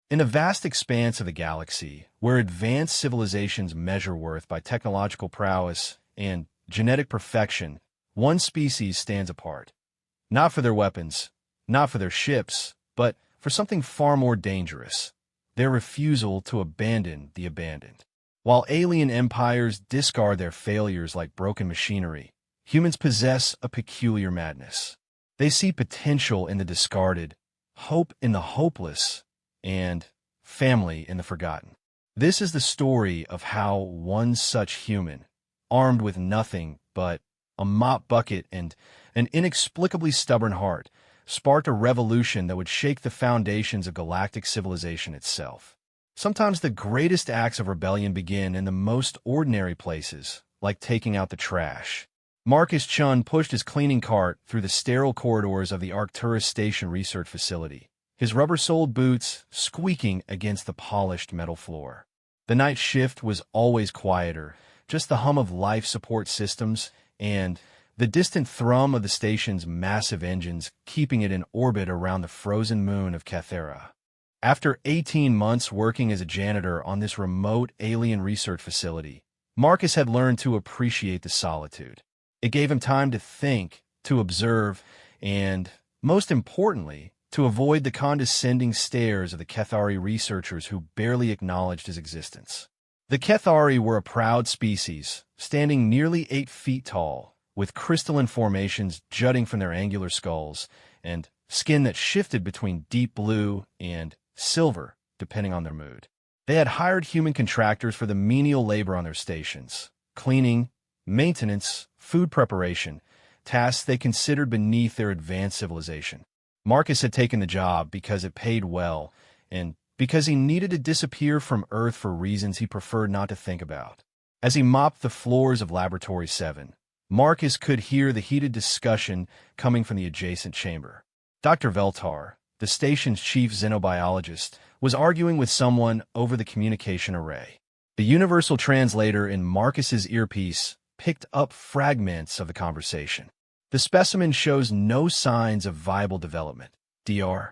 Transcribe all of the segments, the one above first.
In a vast expanse of the galaxy, where advanced civilizations measure worth by technological prowess and genetic perfection, one species stands apart. Not for their weapons, not for their ships, but for something far more dangerous: their refusal to abandon the abandoned. While alien empires discard their failures like broken machinery, humans possess a peculiar madness. They see potential in the discarded, hope in the hopeless, and family in the forgotten. This is the story of how one such human, armed with nothing but a mop bucket and an inexplicably stubborn heart, sparked a revolution that would shake the foundations of galactic civilization itself. Sometimes the greatest acts of rebellion begin in the most ordinary places, like taking out the trash. Marcus Chun pushed his cleaning cart through the sterile corridors of the Arcturus Station Research Facility, his rubber-soled boots squeaking against the polished metal floor. The night shift was always quieter, just the hum of life support systems and the distant thrum of the station's massive engines keeping it in orbit around the frozen moon of Cathera. After 18 months working as a janitor on this remote alien research facility, Marcus had learned to appreciate the solitude. It gave him time to think, to observe, and, most importantly, to avoid the condescending stares of the Cathari researchers who barely acknowledged his existence. The Cathari were a proud species, standing nearly 8 feet tall, with crystalline formations jutting from their angular skulls, and skin that shifted between deep blue and silver, depending on their mood. They had hired human contractors for the menial labor on their stations: cleaning, maintenance, food preparation, tasks they considered beneath their advanced civilization. Marcus had taken the job because it paid well, and because he needed to disappear from Earth for reasons he preferred not to think about. As he mopped the floors of Laboratory 7, Marcus could hear the heated discussion coming from the adjacent chamber. Dr. Veltar, the station's chief xenobiologist, was arguing with someone over the communication array. The universal translator in Marcus's earpiece picked up fragments of the conversation. The specimen shows no signs of viable development. Dr.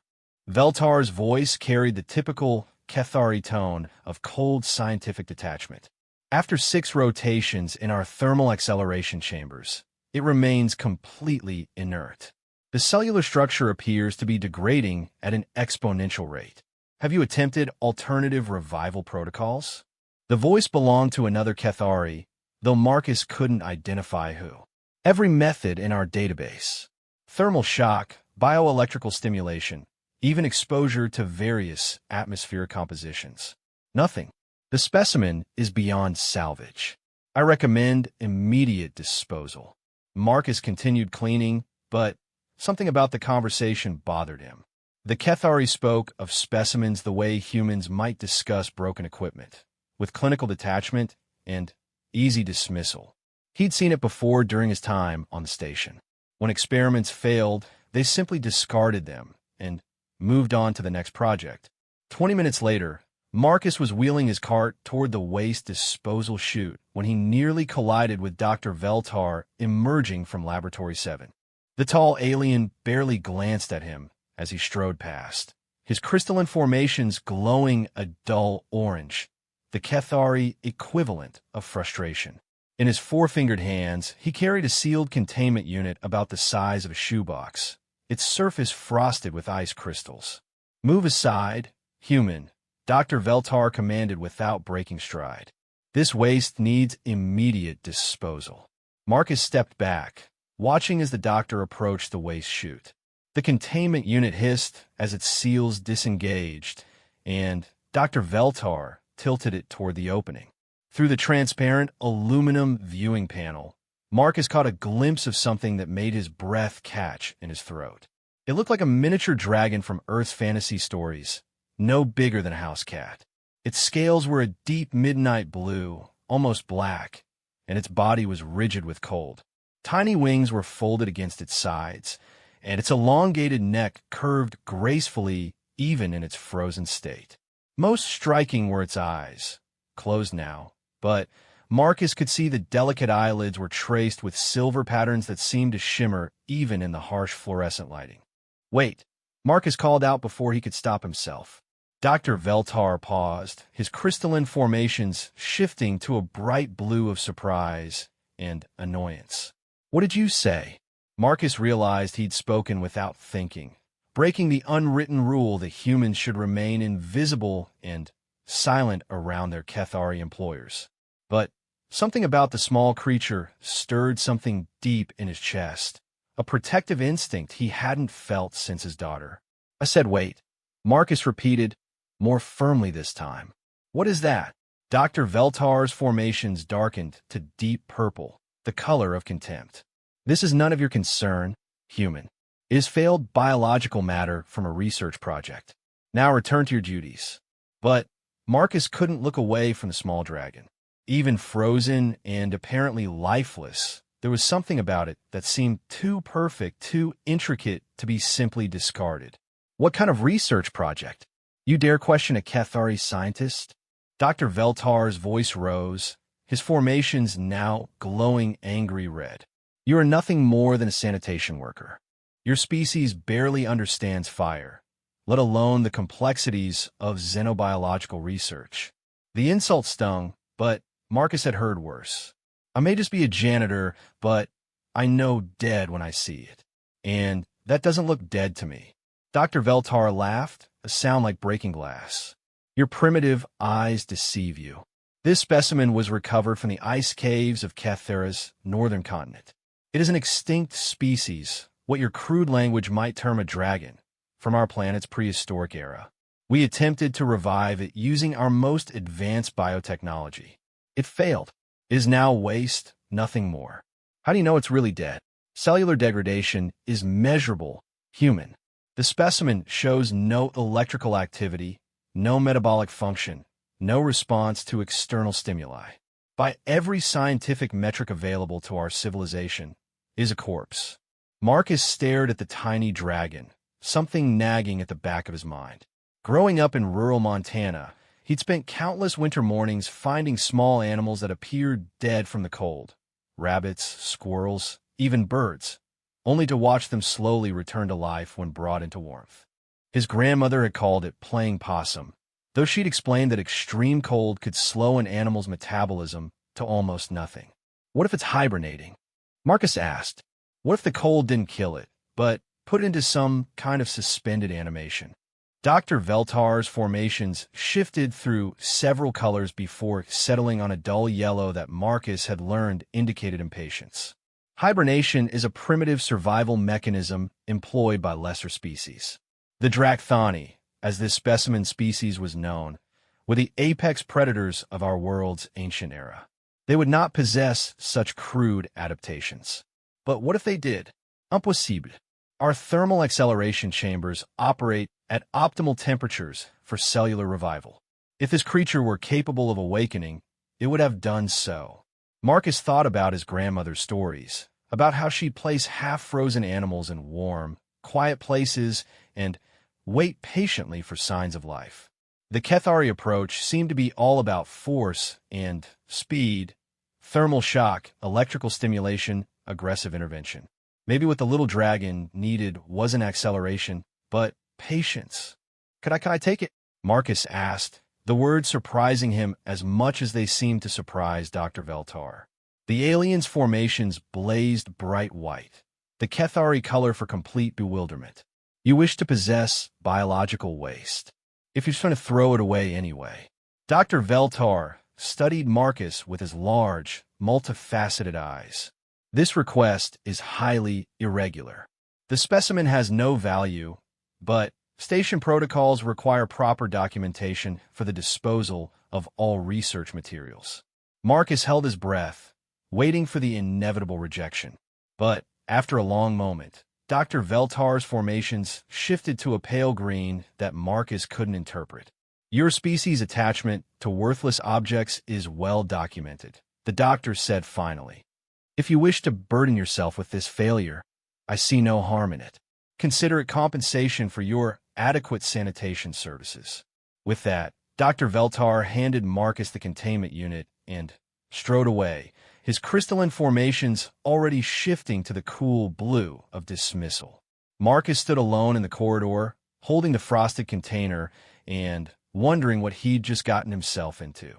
Veltar's voice carried the typical Cathari tone of cold scientific detachment. After 6 rotations in our thermal acceleration chambers, it remains completely inert. The cellular structure appears to be degrading at an exponential rate. Have you attempted alternative revival protocols? The voice belonged to another Cathari, though Marcus couldn't identify who. Every method in our database: thermal shock, bioelectrical stimulation, even exposure to various atmospheric compositions. Nothing. The specimen is beyond salvage. I recommend immediate disposal. Marcus continued cleaning, but something about the conversation bothered him. The Cathari spoke of specimens the way humans might discuss broken equipment, with clinical detachment and easy dismissal. He'd seen it before during his time on the station. When experiments failed, they simply discarded them and moved on to the next project. 20 minutes later, Marcus was wheeling his cart toward the waste disposal chute when he nearly collided with Dr. Veltar emerging from Laboratory 7. The tall alien barely glanced at him as he strode past, his crystalline formations glowing a dull orange, the Cathari equivalent of frustration. In his 4-fingered hands, he carried a sealed containment unit about the size of a shoebox, its surface frosted with ice crystals. "Move aside, human," Dr. Veltar commanded without breaking stride. "This waste needs immediate disposal." Marcus stepped back, watching as the doctor approached the waste chute. The containment unit hissed as its seals disengaged, and Dr. Veltar tilted it toward the opening. Through the transparent aluminum viewing panel, Marcus caught a glimpse of something that made his breath catch in his throat. It looked like a miniature dragon from Earth's fantasy stories, no bigger than a house cat. Its scales were a deep midnight blue, almost black, and its body was rigid with cold. Tiny wings were folded against its sides, and its elongated neck curved gracefully even in its frozen state. Most striking were its eyes, closed now, but Marcus could see the delicate eyelids were traced with silver patterns that seemed to shimmer even in the harsh fluorescent lighting. "Wait," Marcus called out before he could stop himself. Dr. Veltar paused, his crystalline formations shifting to a bright blue of surprise and annoyance. What did you say? Marcus realized he'd spoken without thinking, breaking the unwritten rule that humans should remain invisible and silent around their Kethari employers. But something about the small creature stirred something deep in his chest, a protective instinct he hadn't felt since his daughter. I said, wait. Marcus repeated, more firmly this time. What is that? Dr. Veltar's formations darkened to deep purple, the color of contempt. This is none of your concern, human. It is failed biological matter from a research project. Now return to your duties. But Marcus couldn't look away from the small dragon. Even frozen and apparently lifeless, there was something about it that seemed too perfect, too intricate to be simply discarded. What kind of research project? You dare question a Kethari scientist? Dr. Veltar's voice rose, his formations now glowing angry red. You are nothing more than a sanitation worker. Your species barely understands fire, let alone the complexities of xenobiological research. The insult stung, but Marcus had heard worse. I may just be a janitor, but I know dead when I see it. And that doesn't look dead to me. Dr. Veltar laughed, a sound like breaking glass. Your primitive eyes deceive you. This specimen was recovered from the ice caves of Kethera's northern continent. It is an extinct species, what your crude language might term a dragon, from our planet's prehistoric era. We attempted to revive it using our most advanced biotechnology. It failed. It is now waste, nothing more. How do you know it's really dead? Cellular degradation is measurable, human. The specimen shows no electrical activity, no metabolic function, no response to external stimuli. By every scientific metric available to our civilization, is a corpse. Marcus stared at the tiny dragon, something nagging at the back of his mind. Growing up in rural Montana, he'd spent countless winter mornings finding small animals that appeared dead from the cold. Rabbits, squirrels, even birds, only to watch them slowly return to life when brought into warmth. His grandmother had called it playing possum, though she'd explained that extreme cold could slow an animal's metabolism to almost nothing. What if it's hibernating? Marcus asked. What if the cold didn't kill it, but put it into some kind of suspended animation? Dr. Veltar's formations shifted through several colors before settling on a dull yellow that Marcus had learned indicated impatience. Hibernation is a primitive survival mechanism employed by lesser species. The Dracthani, as this specimen species was known, were the apex predators of our world's ancient era. They would not possess such crude adaptations. But what if they did? Impossible. Our thermal acceleration chambers operate at optimal temperatures for cellular revival. If this creature were capable of awakening, it would have done so. Marcus thought about his grandmother's stories, about how she'd place half-frozen animals in warm, quiet places and wait patiently for signs of life. The Kethari approach seemed to be all about force and speed, thermal shock, electrical stimulation, aggressive intervention. Maybe what the little dragon needed wasn't acceleration, but patience. Could I take it? Marcus asked, the words surprising him as much as they seemed to surprise Dr. Veltar. The alien's formations blazed bright white, the Kethari color for complete bewilderment. You wish to possess biological waste. If you're just going to throw it away anyway. Dr. Veltar studied Marcus with his large, multifaceted eyes. This request is highly irregular. The specimen has no value, but station protocols require proper documentation for the disposal of all research materials. Marcus held his breath, waiting for the inevitable rejection. But after a long moment, Dr. Veltar's formations shifted to a pale green that Marcus couldn't interpret. Your species' attachment to worthless objects is well documented, the doctor said finally. If you wish to burden yourself with this failure, I see no harm in it. Consider it compensation for your adequate sanitation services. With that, Dr. Veltar handed Marcus the containment unit and strode away, his crystalline formations already shifting to the cool blue of dismissal. Marcus stood alone in the corridor, holding the frosted container and wondering what he'd just gotten himself into.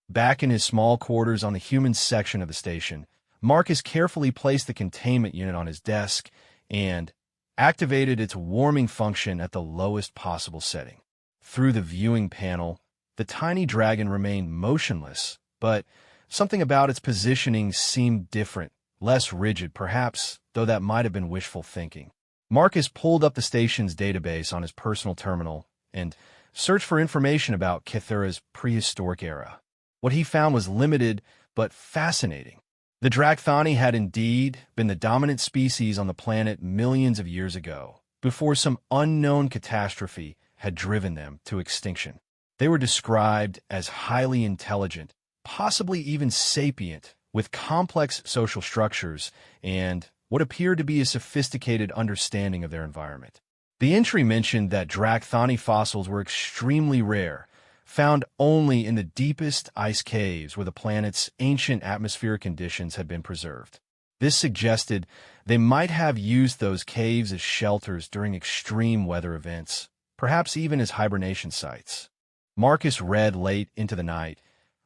Back in his small quarters on the human section of the station, Marcus carefully placed the containment unit on his desk and activated its warming function at the lowest possible setting. Through the viewing panel, the tiny dragon remained motionless, but something about its positioning seemed different, less rigid perhaps, though that might have been wishful thinking. Marcus pulled up the station's database on his personal terminal and searched for information about Kithura's prehistoric era. What he found was limited but fascinating. The Drakthani had indeed been the dominant species on the planet millions of years ago, before some unknown catastrophe had driven them to extinction. They were described as highly intelligent, possibly even sapient, with complex social structures and what appeared to be a sophisticated understanding of their environment. The entry mentioned that Drakthani fossils were extremely rare, found only in the deepest ice caves where the planet's ancient atmospheric conditions had been preserved. This suggested they might have used those caves as shelters during extreme weather events, perhaps even as hibernation sites. Marcus read late into the night,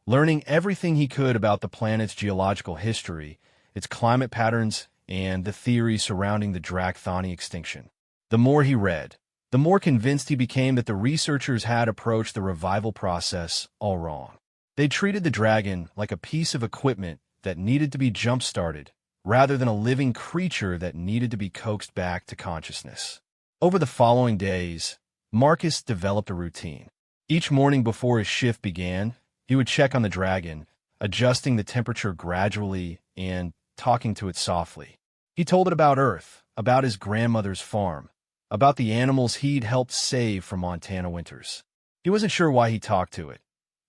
learning everything he could about the planet's geological history, its climate patterns, and the theories surrounding the Drakthani extinction. The more he read, the more convinced he became that the researchers had approached the revival process all wrong. They treated the dragon like a piece of equipment that needed to be jump-started, rather than a living creature that needed to be coaxed back to consciousness. Over the following days, Marcus developed a routine. Each morning before his shift began, he would check on the dragon, adjusting the temperature gradually and talking to it softly. He told it about Earth, about his grandmother's farm, about the animals he'd helped save from Montana winters. He wasn't sure why he talked to it.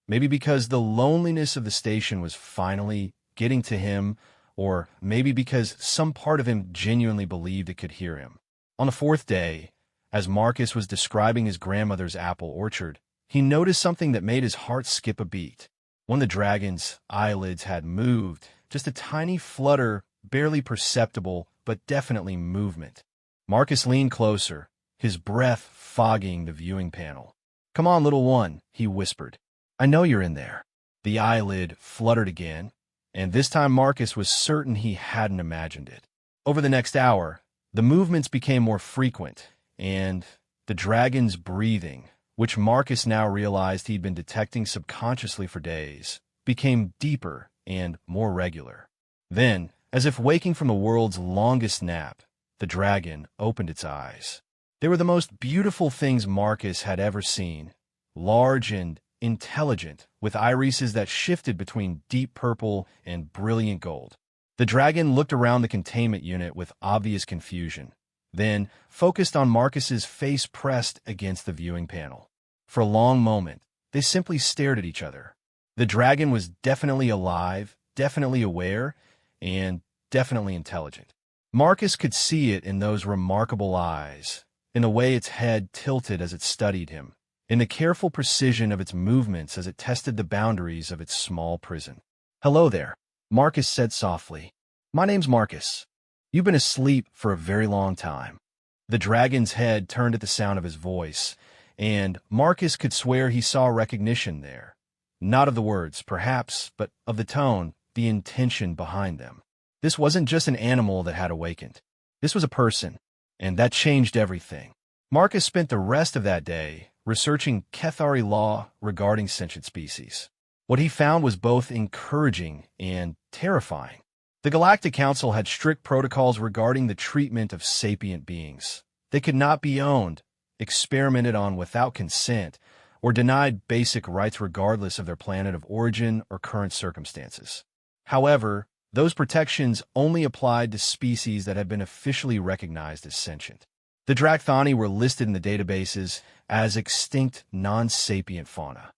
Maybe because the loneliness of the station was finally getting to him, or maybe because some part of him genuinely believed it could hear him. On the fourth day, as Marcus was describing his grandmother's apple orchard, he noticed something that made his heart skip a beat. One of the dragon's eyelids had moved, just a tiny flutter, barely perceptible, but definitely movement. Marcus leaned closer, his breath fogging the viewing panel. "Come on, little one," he whispered. "I know you're in there." The eyelid fluttered again, and this time Marcus was certain he hadn't imagined it. Over the next hour, the movements became more frequent, and the dragon's breathing, which Marcus now realized he'd been detecting subconsciously for days, became deeper and more regular. Then, as if waking from the world's longest nap, the dragon opened its eyes. They were the most beautiful things Marcus had ever seen, large and intelligent, with irises that shifted between deep purple and brilliant gold. The dragon looked around the containment unit with obvious confusion, then focused on Marcus's face pressed against the viewing panel. For a long moment, they simply stared at each other. The dragon was definitely alive, definitely aware, and definitely intelligent. Marcus could see it in those remarkable eyes, in the way its head tilted as it studied him, in the careful precision of its movements as it tested the boundaries of its small prison. "Hello there," Marcus said softly. "My name's Marcus. You've been asleep for a very long time." The dragon's head turned at the sound of his voice, and Marcus could swear he saw recognition there. Not of the words, perhaps, but of the tone, the intention behind them. This wasn't just an animal that had awakened. This was a person, and that changed everything. Marcus spent the rest of that day researching Kethari law regarding sentient species. What he found was both encouraging and terrifying. The Galactic Council had strict protocols regarding the treatment of sapient beings. They could not be owned, experimented on without consent, or denied basic rights regardless of their planet of origin or current circumstances. However, those protections only applied to species that had been officially recognized as sentient. The Drakthani were listed in the databases as extinct non-sapient fauna.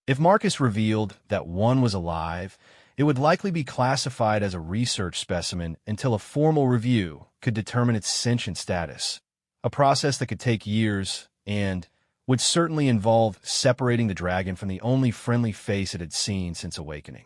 If Marcus revealed that one was alive, it would likely be classified as a research specimen until a formal review could determine its sentient status, a process that could take years and would certainly involve separating the dragon from the only friendly face it had seen since awakening.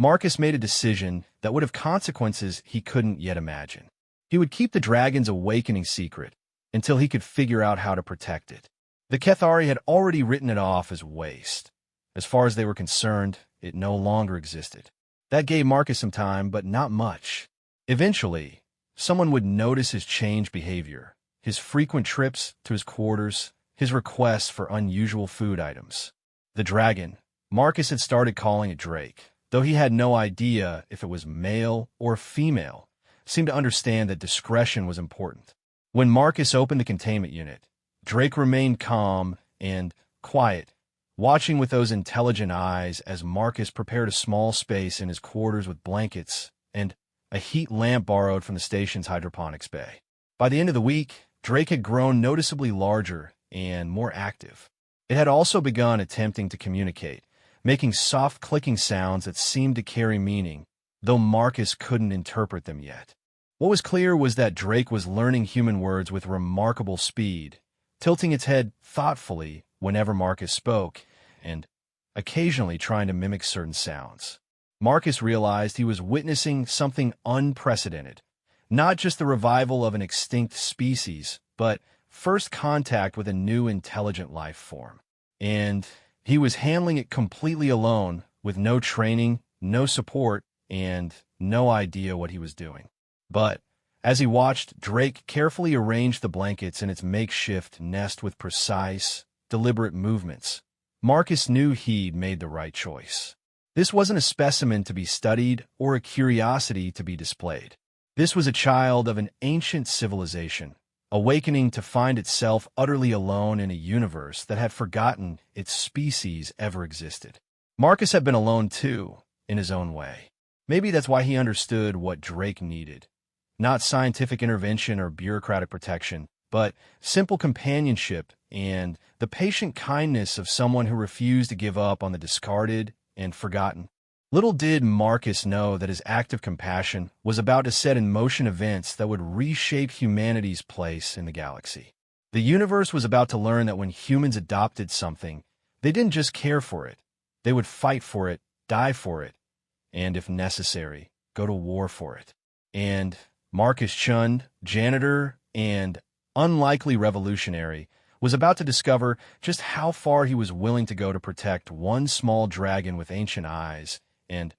Marcus made a decision that would have consequences he couldn't yet imagine. He would keep the dragon's awakening secret until he could figure out how to protect it. The Kethari had already written it off as waste. As far as they were concerned, it no longer existed. That gave Marcus some time, but not much. Eventually, someone would notice his changed behavior, his frequent trips to his quarters, his requests for unusual food items. The dragon, Marcus had started calling it Drake, though he had no idea if it was male or female, seemed to understand that discretion was important. When Marcus opened the containment unit, Drake remained calm and quiet, watching with those intelligent eyes as Marcus prepared a small space in his quarters with blankets and a heat lamp borrowed from the station's hydroponics bay. By the end of the week, Drake had grown noticeably larger and more active. It had also begun attempting to communicate, making soft clicking sounds that seemed to carry meaning, though Marcus couldn't interpret them yet. What was clear was that Drake was learning human words with remarkable speed, tilting its head thoughtfully whenever Marcus spoke, and occasionally trying to mimic certain sounds. Marcus realized he was witnessing something unprecedented, not just the revival of an extinct species, but first contact with a new intelligent life form. And he was handling it completely alone, with no training, no support, and no idea what he was doing. But as he watched Drake carefully arrange the blankets in its makeshift nest with precise, deliberate movements, Marcus knew he'd made the right choice. This wasn't a specimen to be studied or a curiosity to be displayed. This was a child of an ancient civilization, awakening to find itself utterly alone in a universe that had forgotten its species ever existed. Marcus had been alone too, in his own way. Maybe that's why he understood what Drake needed. Not scientific intervention or bureaucratic protection, but simple companionship and the patient kindness of someone who refused to give up on the discarded and forgotten. Little did Marcus know that his act of compassion was about to set in motion events that would reshape humanity's place in the galaxy. The universe was about to learn that when humans adopted something, they didn't just care for it. They would fight for it, die for it, and if necessary, go to war for it. And Marcus Chund, janitor and unlikely revolutionary, was about to discover just how far he was willing to go to protect one small dragon with ancient eyes and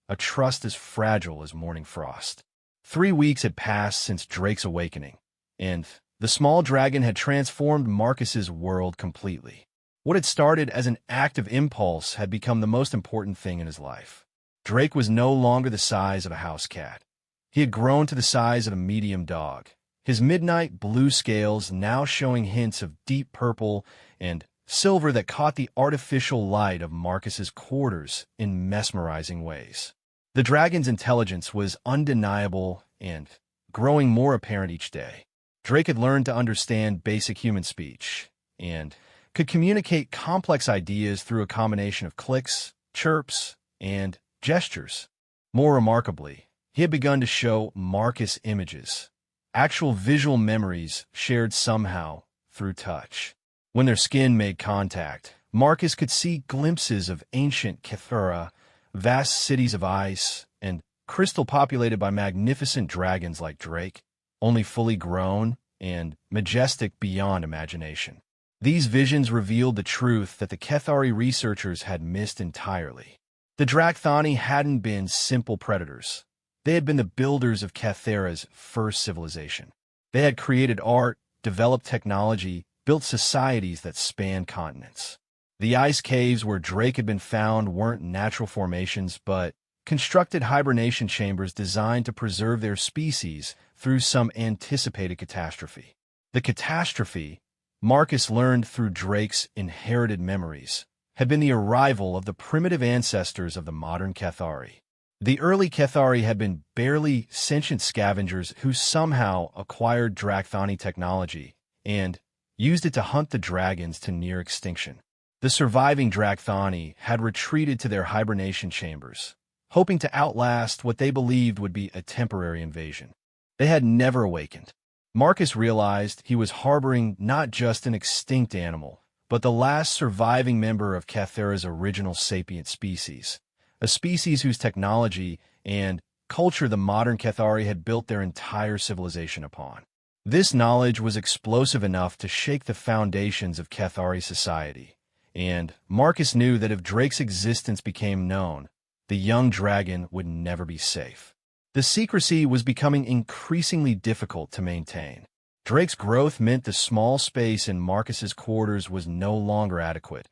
a trust as fragile as morning frost. 3 weeks had passed since Drake's awakening, and the small dragon had transformed Marcus's world completely. What had started as an act of impulse had become the most important thing in his life. Drake was no longer the size of a house cat. He had grown to the size of a medium dog, his midnight blue scales now showing hints of deep purple and silver that caught the artificial light of Marcus's quarters in mesmerizing ways. The dragon's intelligence was undeniable and growing more apparent each day. Drake had learned to understand basic human speech and could communicate complex ideas through a combination of clicks, chirps, and gestures. More remarkably, he had begun to show Marcus images, actual visual memories shared somehow through touch. When their skin made contact, Marcus could see glimpses of ancient Kethura, vast cities of ice, and crystal populated by magnificent dragons like Drake, only fully grown and majestic beyond imagination. These visions revealed the truth that the Kethari researchers had missed entirely. The Drakthani hadn't been simple predators. They had been the builders of Kethera's first civilization. They had created art, developed technology, built societies that spanned continents. The ice caves where Drake had been found weren't natural formations, but constructed hibernation chambers designed to preserve their species through some anticipated catastrophe. The catastrophe, Marcus learned through Drake's inherited memories, had been the arrival of the primitive ancestors of the modern Kethari. The early Kethari had been barely sentient scavengers who somehow acquired Drakthani technology and used it to hunt the dragons to near extinction. The surviving Drakthani had retreated to their hibernation chambers, hoping to outlast what they believed would be a temporary invasion. They had never awakened. Marcus realized he was harboring not just an extinct animal, but the last surviving member of Kethera's original sapient species, a species whose technology and culture the modern Kethari had built their entire civilization upon. This knowledge was explosive enough to shake the foundations of Cathari society, and Marcus knew that if Drake's existence became known, the young dragon would never be safe. The secrecy was becoming increasingly difficult to maintain. Drake's growth meant the small space in Marcus's quarters was no longer adequate,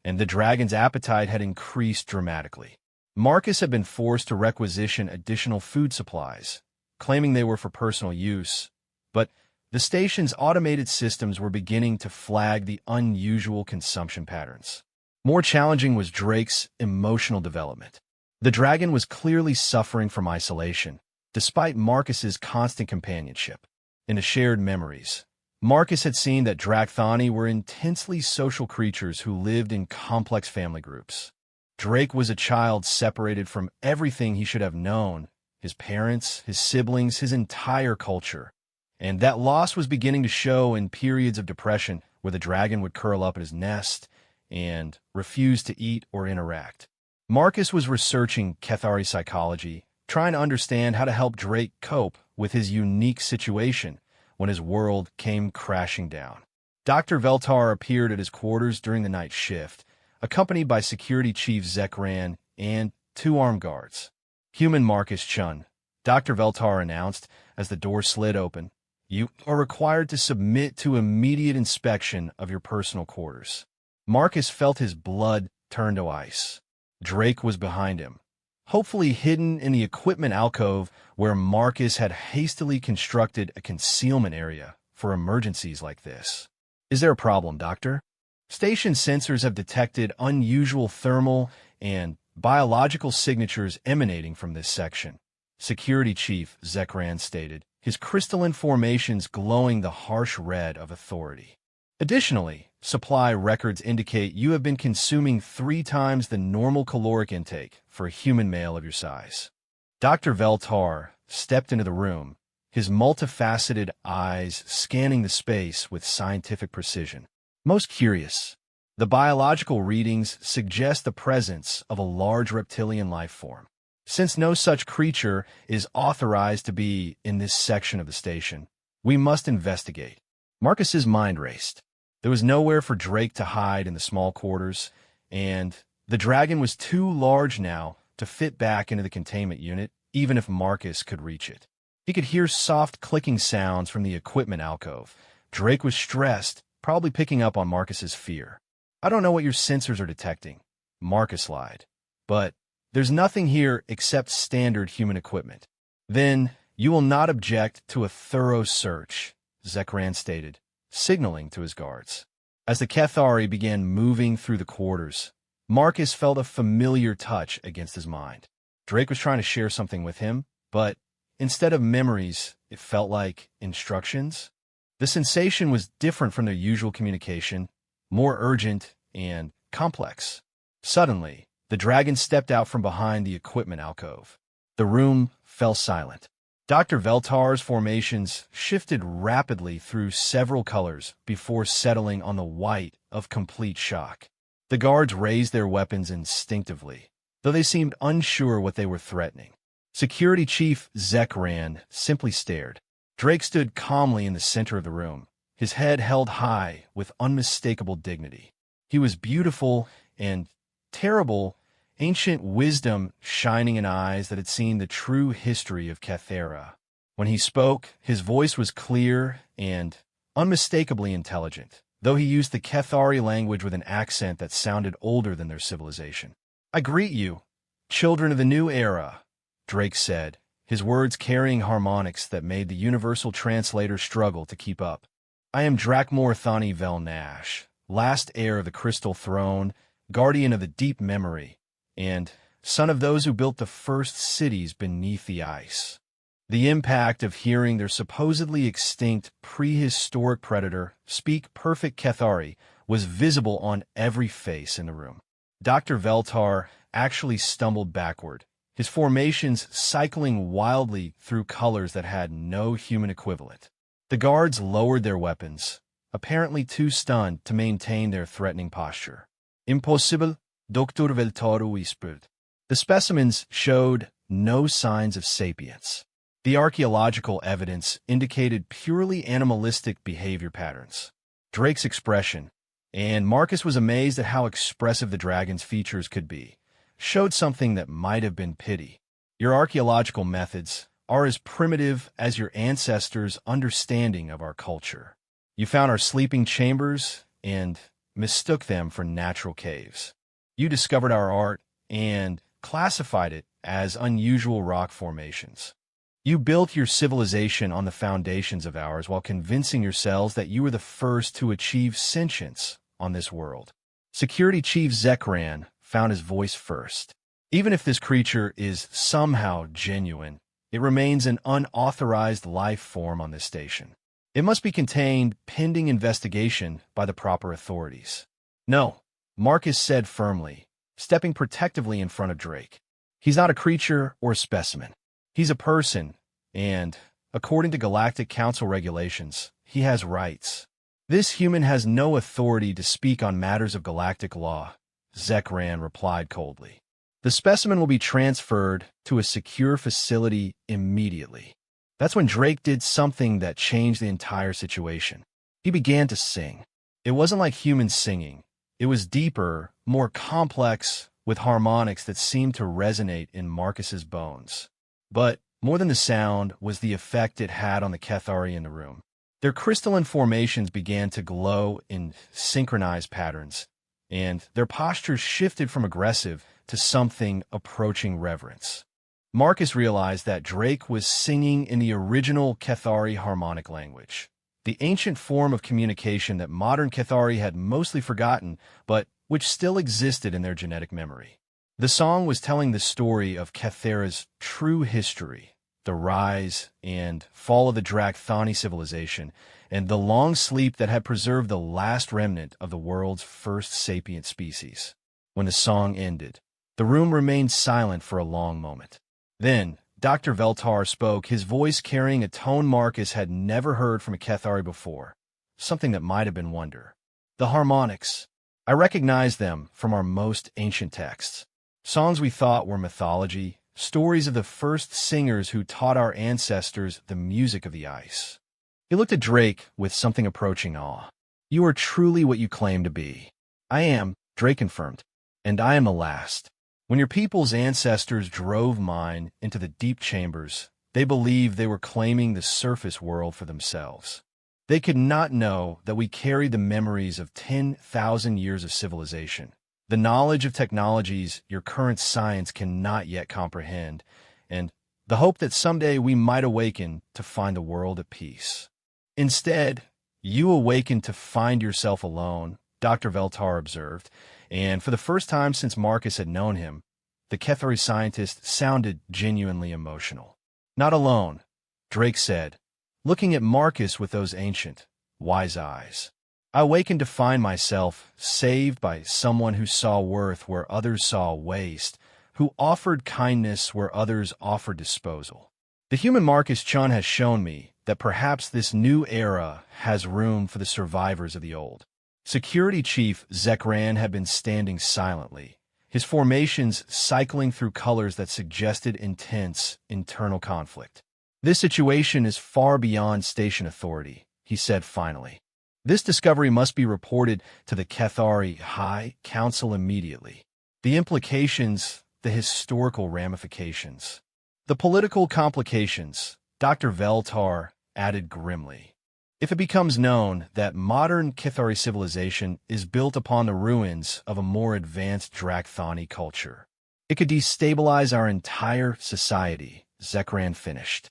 and the dragon's appetite had increased dramatically. Marcus had been forced to requisition additional food supplies, claiming they were for personal use, but the station's automated systems were beginning to flag the unusual consumption patterns. More challenging was Drake's emotional development. The dragon was clearly suffering from isolation, despite Marcus's constant companionship. In the shared memories, Marcus had seen that Drakthani were intensely social creatures who lived in complex family groups. Drake was a child separated from everything he should have known, his parents, his siblings, his entire culture. And that loss was beginning to show in periods of depression where the dragon would curl up in his nest and refuse to eat or interact. Marcus was researching Cathari psychology, trying to understand how to help Drake cope with his unique situation when his world came crashing down. Dr. Veltar appeared at his quarters during the night shift, accompanied by Security Chief Zekran and 2 armed guards. "Human Marcus Chun," Dr. Veltar announced as the door slid open. "You are required to submit to immediate inspection of your personal quarters." Marcus felt his blood turn to ice. Drake was behind him, hopefully hidden in the equipment alcove where Marcus had hastily constructed a concealment area for emergencies like this. "Is there a problem, Doctor?" Station sensors have detected unusual thermal and biological signatures emanating from this section, Security Chief Zekran stated, his crystalline formations glowing the harsh red of authority. "Additionally, supply records indicate you have been consuming 3 times the normal caloric intake for a human male of your size." Dr. Veltar stepped into the room, his multifaceted eyes scanning the space with scientific precision. "Most curious, the biological readings suggest the presence of a large reptilian life form. Since no such creature is authorized to be in this section of the station, we must investigate." Marcus's mind raced. There was nowhere for Drake to hide in the small quarters, and the dragon was too large now to fit back into the containment unit, even if Marcus could reach it. He could hear soft clicking sounds from the equipment alcove. Drake was stressed, probably picking up on Marcus's fear. "I don't know what your sensors are detecting," Marcus lied, "but there's nothing here except standard human equipment." "Then you will not object to a thorough search," Zekran stated, signaling to his guards. As the Cathari began moving through the quarters, Marcus felt a familiar touch against his mind. Drake was trying to share something with him, but instead of memories, it felt like instructions. The sensation was different from their usual communication, more urgent and complex. Suddenly, the dragon stepped out from behind the equipment alcove. The room fell silent. Dr. Veltar's formations shifted rapidly through several colors before settling on the white of complete shock. The guards raised their weapons instinctively, though they seemed unsure what they were threatening. Security Chief Zekran simply stared. Drake stood calmly in the center of the room, his head held high with unmistakable dignity. He was beautiful and terrible, ancient wisdom shining in eyes that had seen the true history of Cathera. When he spoke, his voice was clear and unmistakably intelligent, though he used the Cathari language with an accent that sounded older than their civilization. "I greet you, children of the new era," Drake said, his words carrying harmonics that made the universal translator struggle to keep up. "I am Drakmor Thani Vel Nash, last heir of the Crystal Throne, guardian of the deep memory, and son of those who built the first cities beneath the ice." The impact of hearing their supposedly extinct prehistoric predator speak perfect Cathari was visible on every face in the room. Dr. Veltar actually stumbled backward, his formations cycling wildly through colors that had no human equivalent. The guards lowered their weapons, apparently too stunned to maintain their threatening posture. "Impossible," Dr. Veltar whispered. The specimens showed no signs of sapience. The archaeological evidence indicated purely animalistic behavior patterns. Drake's expression, and Marcus was amazed at how expressive the dragon's features could be, showed something that might have been pity. Your archaeological methods are as primitive as your ancestors' understanding of our culture. You found our sleeping chambers and mistook them for natural caves. You discovered our art and classified it as unusual rock formations. You built your civilization on the foundations of ours while convincing yourselves that you were the first to achieve sentience on this world. Security Chief Zekran found his voice first. Even if this creature is somehow genuine, it remains an unauthorized life form on this station. It must be contained pending investigation by the proper authorities. No, Marcus said firmly, stepping protectively in front of Drake. He's not a creature or a specimen. He's a person, and, according to Galactic Council regulations, he has rights. This human has no authority to speak on matters of galactic law, Zekran replied coldly. The specimen will be transferred to a secure facility immediately. That's when Drake did something that changed the entire situation. He began to sing. It wasn't like humans singing. It was deeper, more complex, with harmonics that seemed to resonate in Marcus's bones. But more than the sound was the effect it had on the Cathari in the room. Their crystalline formations began to glow in synchronized patterns, and their postures shifted from aggressive to something approaching reverence. Marcus realized that Drake was singing in the original Cathari harmonic language, the ancient form of communication that modern Cathari had mostly forgotten, but which still existed in their genetic memory. The song was telling the story of Cathara's true history, the rise and fall of the Drakthani civilization, and the long sleep that had preserved the last remnant of the world's first sapient species. When the song ended, the room remained silent for a long moment. Then, Dr. Veltar spoke, his voice carrying a tone Marcus had never heard from a Cathari before, something that might have been wonder. The harmonics. I recognized them from our most ancient texts. Songs we thought were mythology, stories of the first singers who taught our ancestors the music of the ice. He looked at Drake with something approaching awe. You are truly what you claim to be. I am, Drake confirmed, and I am the last. When your people's ancestors drove mine into the deep chambers, they believed they were claiming the surface world for themselves. They could not know that we carried the memories of 10,000 years of civilization, the knowledge of technologies your current science cannot yet comprehend, and the hope that someday we might awaken to find the world at peace. Instead, you awakened to find yourself alone, Dr. Veltar observed, and for the first time since Marcus had known him, the Cathari scientist sounded genuinely emotional. Not alone, Drake said, looking at Marcus with those ancient, wise eyes. I awakened to find myself saved by someone who saw worth where others saw waste, who offered kindness where others offered disposal. The human Marcus Chun has shown me that perhaps this new era has room for the survivors of the old. Security Chief Zekran had been standing silently, his formations cycling through colors that suggested intense internal conflict. This situation is far beyond station authority, he said finally. This discovery must be reported to the Cathari High Council immediately. The implications, the historical ramifications, the political complications, Dr. Veltar added grimly. If it becomes known that modern Cathari civilization is built upon the ruins of a more advanced Drakthani culture, it could destabilize our entire society, Zekran finished.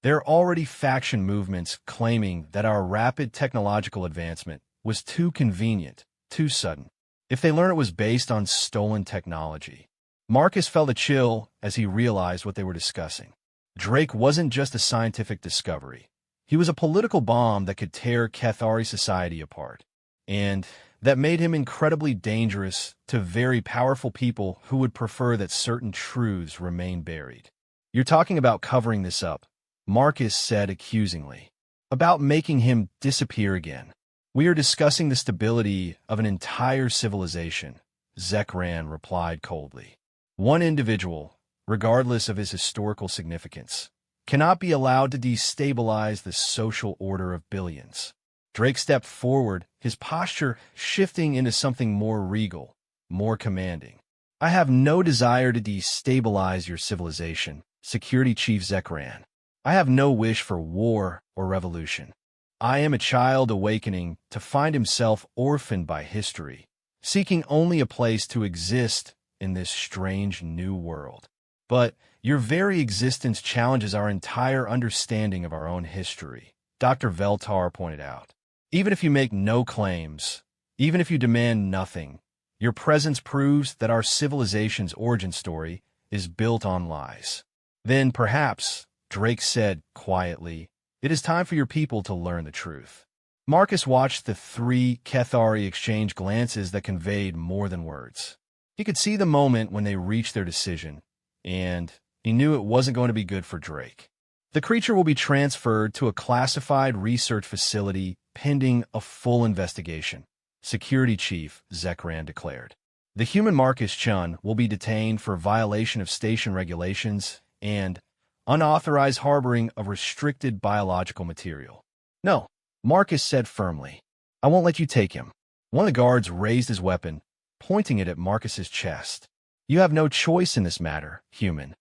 There are already faction movements claiming that our rapid technological advancement was too convenient, too sudden. If they learn it was based on stolen technology. Marcus felt a chill as he realized what they were discussing. Drake wasn't just a scientific discovery. He was a political bomb that could tear Cathari society apart, and that made him incredibly dangerous to very powerful people who would prefer that certain truths remain buried. You're talking about covering this up, Marcus said accusingly. About making him disappear again. We are discussing the stability of an entire civilization, Zekran replied coldly. One individual, regardless of his historical significance, cannot be allowed to destabilize the social order of billions. Drake stepped forward, his posture shifting into something more regal, more commanding. I have no desire to destabilize your civilization, Security Chief Zekran. I have no wish for war or revolution. I am a child awakening to find himself orphaned by history, seeking only a place to exist in this strange new world. But your very existence challenges our entire understanding of our own history, Dr. Veltar pointed out. Even if you make no claims, even if you demand nothing, your presence proves that our civilization's origin story is built on lies. Then perhaps, Drake said quietly, it is time for your people to learn the truth. Marcus watched the three Kethari exchange glances that conveyed more than words. He could see the moment when they reached their decision, and he knew it wasn't going to be good for Drake. The creature will be transferred to a classified research facility pending a full investigation, Security Chief Zekran declared. The human Marcus Chun will be detained for violation of station regulations and unauthorized harboring of restricted biological material. No, Marcus said firmly. I won't let you take him. One of the guards raised his weapon, pointing it at Marcus's chest. You have no choice in this matter, human.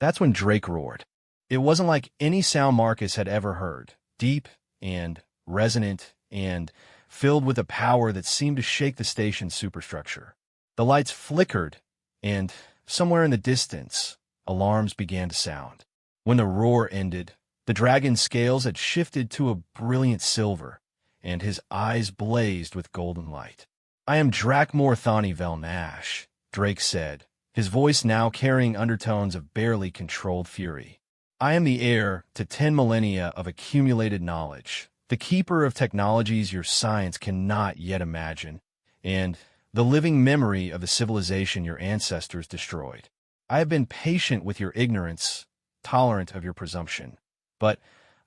That's when Drake roared. It wasn't like any sound Marcus had ever heard, deep and resonant and filled with a power that seemed to shake the station's superstructure. The lights flickered, and somewhere in the distance, alarms began to sound. When the roar ended, the dragon's scales had shifted to a brilliant silver, and his eyes blazed with golden light. I am Drakmor Thani Velnash, Drake said, his voice now carrying undertones of barely controlled fury. I am the heir to 10 millennia of accumulated knowledge, the keeper of technologies your science cannot yet imagine, and the living memory of the civilization your ancestors destroyed. I have been patient with your ignorance, tolerant of your presumption, but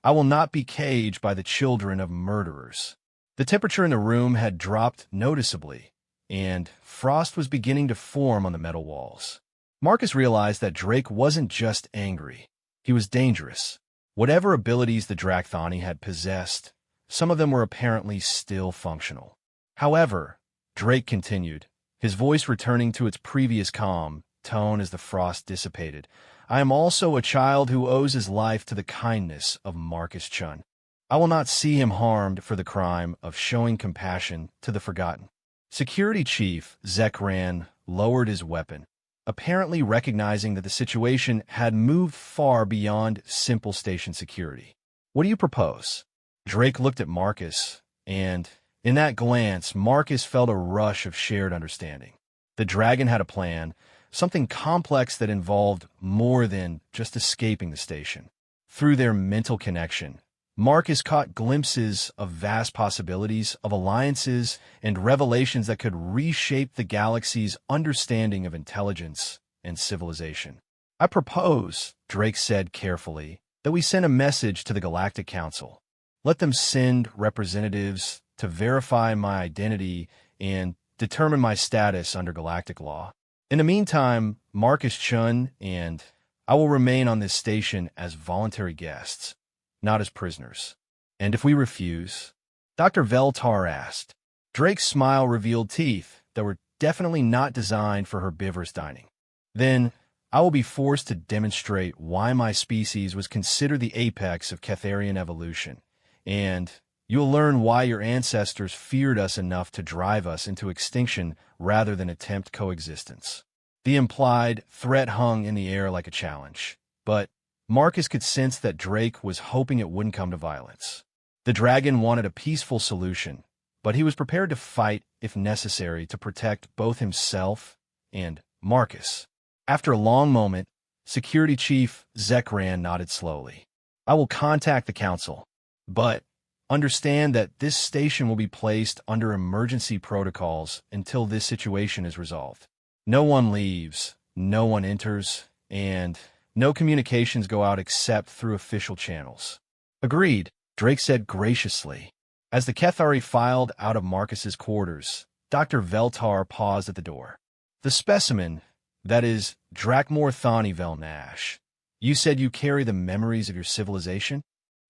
I will not be caged by the children of murderers. The temperature in the room had dropped noticeably, and frost was beginning to form on the metal walls. Marcus realized that Drake wasn't just angry. He was dangerous. Whatever abilities the Drakthani had possessed, some of them were apparently still functional. However, Drake continued, his voice returning to its previous calm tone as the frost dissipated. I am also a child who owes his life to the kindness of Marcus Chun. I will not see him harmed for the crime of showing compassion to the forgotten. Security Chief Zekran lowered his weapon, apparently recognizing that the situation had moved far beyond simple station security. What do you propose? Drake looked at Marcus, and in that glance, Marcus felt a rush of shared understanding. The dragon had a plan, something complex that involved more than just escaping the station. Through their mental connection, Marcus caught glimpses of vast possibilities, of alliances, and revelations that could reshape the galaxy's understanding of intelligence and civilization. I propose, Drake said carefully, that we send a message to the Galactic Council. Let them send representatives to verify my identity and determine my status under galactic law. In the meantime, Marcus Chun and I will remain on this station as voluntary guests, not as prisoners. And if we refuse? Dr. Veltar asked. Drake's smile revealed teeth that were definitely not designed for herbivorous dining. Then I will be forced to demonstrate why my species was considered the apex of Ketharian evolution, and you'll learn why your ancestors feared us enough to drive us into extinction rather than attempt coexistence. The implied threat hung in the air like a challenge, but Marcus could sense that Drake was hoping it wouldn't come to violence. The dragon wanted a peaceful solution, but he was prepared to fight if necessary to protect both himself and Marcus. After a long moment, Security Chief Zekran nodded slowly. I will contact the council, but understand that this station will be placed under emergency protocols until this situation is resolved. No one leaves, no one enters, and no communications go out except through official channels. Agreed, Drake said graciously. As the Kethari filed out of Marcus's quarters, Dr. Veltar paused at the door. The specimen, that is, Drakmor Thani Velnash, You said you carry the memories of your civilization?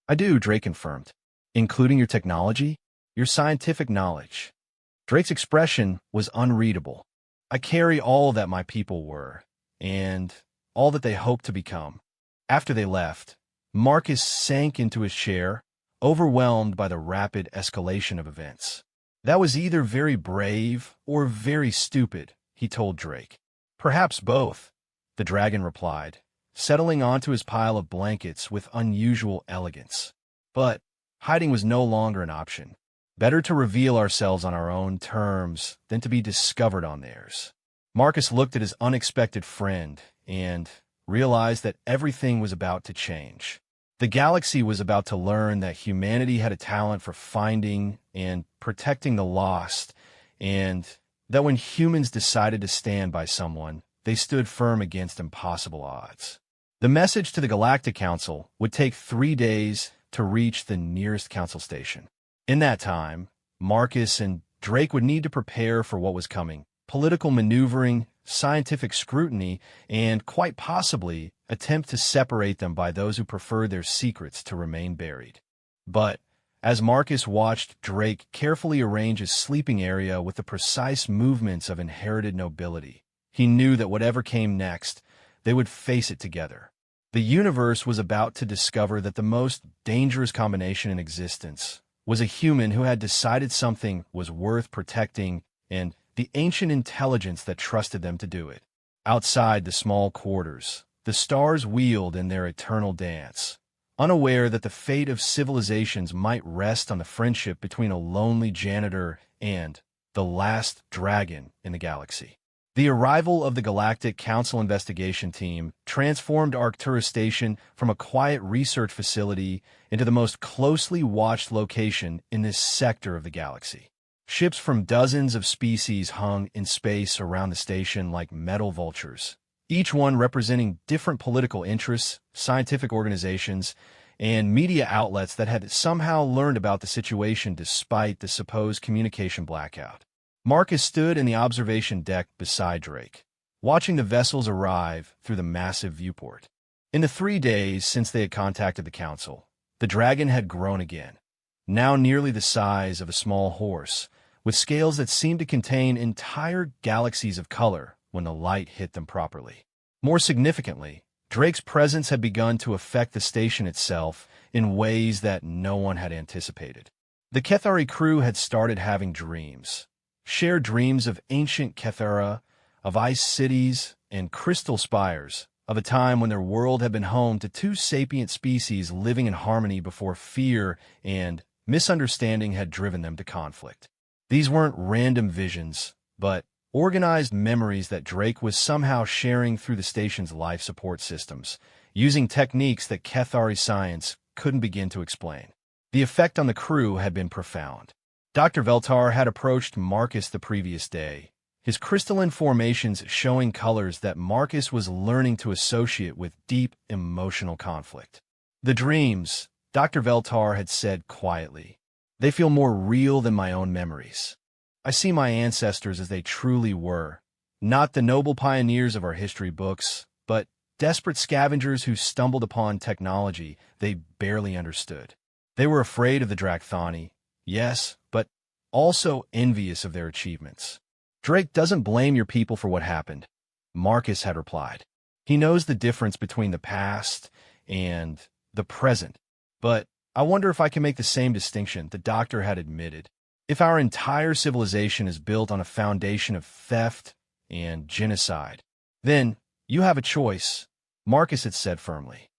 I do, Drake confirmed. Including your technology? Your scientific knowledge. Drake's expression was unreadable. I carry all that my people were, and all that they hoped to become. After they left, Marcus sank into his chair, overwhelmed by the rapid escalation of events. That was either very brave or very stupid, he told Drake. Perhaps both, the dragon replied, settling onto his pile of blankets with unusual elegance. But hiding was no longer an option. Better to reveal ourselves on our own terms than to be discovered on theirs. Marcus looked at his unexpected friend and realized that everything was about to change. The galaxy was about to learn that humanity had a talent for finding and protecting the lost, and that when humans decided to stand by someone, they stood firm against impossible odds. The message to the Galactic Council would take 3 days to reach the nearest council station. In that time, Marcus and Drake would need to prepare for what was coming: political maneuvering, scientific scrutiny, and quite possibly attempt to separate them by those who preferred their secrets to remain buried. But as Marcus watched Drake carefully arrange his sleeping area with the precise movements of inherited nobility, he knew that whatever came next, they would face it together. The universe was about to discover that the most dangerous combination in existence was a human who had decided something was worth protecting and the ancient intelligence that trusted them to do it. Outside the small quarters, the stars wheeled in their eternal dance, unaware that the fate of civilizations might rest on the friendship between a lonely janitor and the last dragon in the galaxy. The arrival of the Galactic Council investigation team transformed Arcturus Station from a quiet research facility into the most closely watched location in this sector of the galaxy. Ships from dozens of species hung in space around the station like metal vultures, each one representing different political interests, scientific organizations, and media outlets that had somehow learned about the situation despite the supposed communication blackout. Marcus stood in the observation deck beside Drake, watching the vessels arrive through the massive viewport. In the 3 days since they had contacted the council, the dragon had grown again, now nearly the size of a small horse, with scales that seemed to contain entire galaxies of color when the light hit them properly. More significantly, Drake's presence had begun to affect the station itself in ways that no one had anticipated. The Kethari crew had started having dreams, shared dreams of ancient Kethera, of ice cities and crystal spires, of a time when their world had been home to 2 sapient species living in harmony before fear and misunderstanding had driven them to conflict. These weren't random visions, but organized memories that Drake was somehow sharing through the station's life support systems, using techniques that Kethari science couldn't begin to explain. The effect on the crew had been profound. Dr. Veltar had approached Marcus the previous day, his crystalline formations showing colors that Marcus was learning to associate with deep emotional conflict. The dreams, Dr. Veltar had said quietly, they feel more real than my own memories. I see my ancestors as they truly were, not the noble pioneers of our history books, but desperate scavengers who stumbled upon technology they barely understood. They were afraid of the Drakthani, yes, but also envious of their achievements. Drake doesn't blame your people for what happened, Marcus had replied. He knows the difference between the past and the present, but I wonder if I can make the same distinction, the doctor had admitted. If our entire civilization is built on a foundation of theft and genocide, then you have a choice, Marcus had said firmly.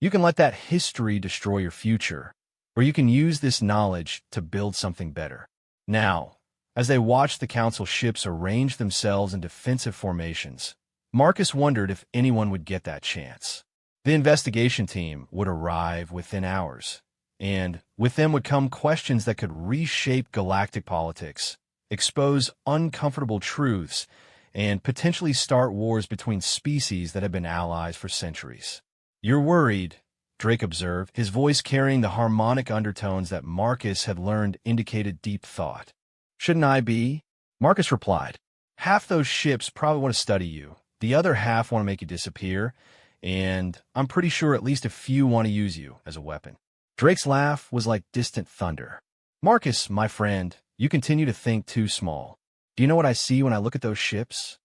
You can let that history destroy your future, or you can use this knowledge to build something better. Now, as they watched the council ships arrange themselves in defensive formations, Marcus wondered if anyone would get that chance. The investigation team would arrive within hours, and with them would come questions that could reshape galactic politics, expose uncomfortable truths, and potentially start wars between species that have been allies for centuries. You're worried, Drake observed, his voice carrying the harmonic undertones that Marcus had learned indicated deep thought. Shouldn't I be? Marcus replied. Half those ships probably want to study you. The other half want to make you disappear. and I'm pretty sure at least a few want to use you as a weapon. Drake's laugh was like distant thunder. Marcus, my friend, you continue to think too small. Do you know what I see when I look at those ships?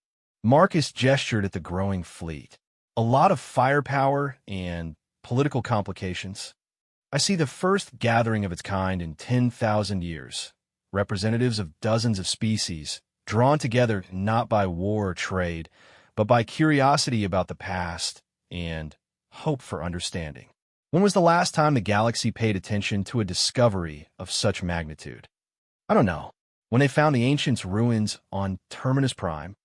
Marcus gestured at the growing fleet. A lot of firepower and political complications. I see the first gathering of its kind in 10,000 years. Representatives of dozens of species, drawn together not by war or trade, but by curiosity about the past and hope for understanding. When was the last time the galaxy paid attention to a discovery of such magnitude? I don't know. When they found the ancients' ruins on Terminus Prime,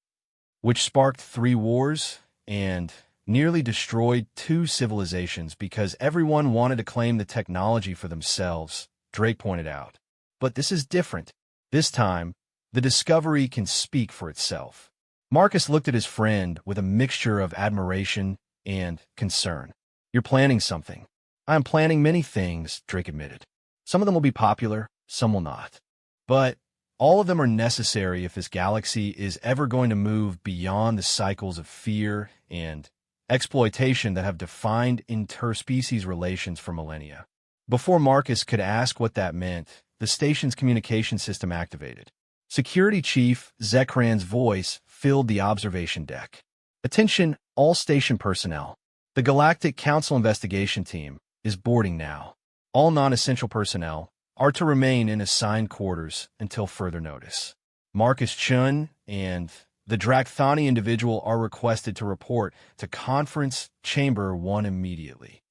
which sparked 3 wars and nearly destroyed 2 civilizations because everyone wanted to claim the technology for themselves, Drake pointed out. But this is different. This time, the discovery can speak for itself. Marcus looked at his friend with a mixture of admiration and concern. You're planning something. I am planning many things, Drake admitted. Some of them will be popular, some will not. But all of them are necessary if this galaxy is ever going to move beyond the cycles of fear and exploitation that have defined interspecies relations for millennia. Before Marcus could ask what that meant, the station's communication system activated. Security Chief Zekran's voice filled the observation deck. Attention, all station personnel. The Galactic Council investigation team is boarding now. All non-essential personnel are to remain in assigned quarters until further notice. Marcus Chun and the Drakthani individual are requested to report to Conference Chamber 1 immediately.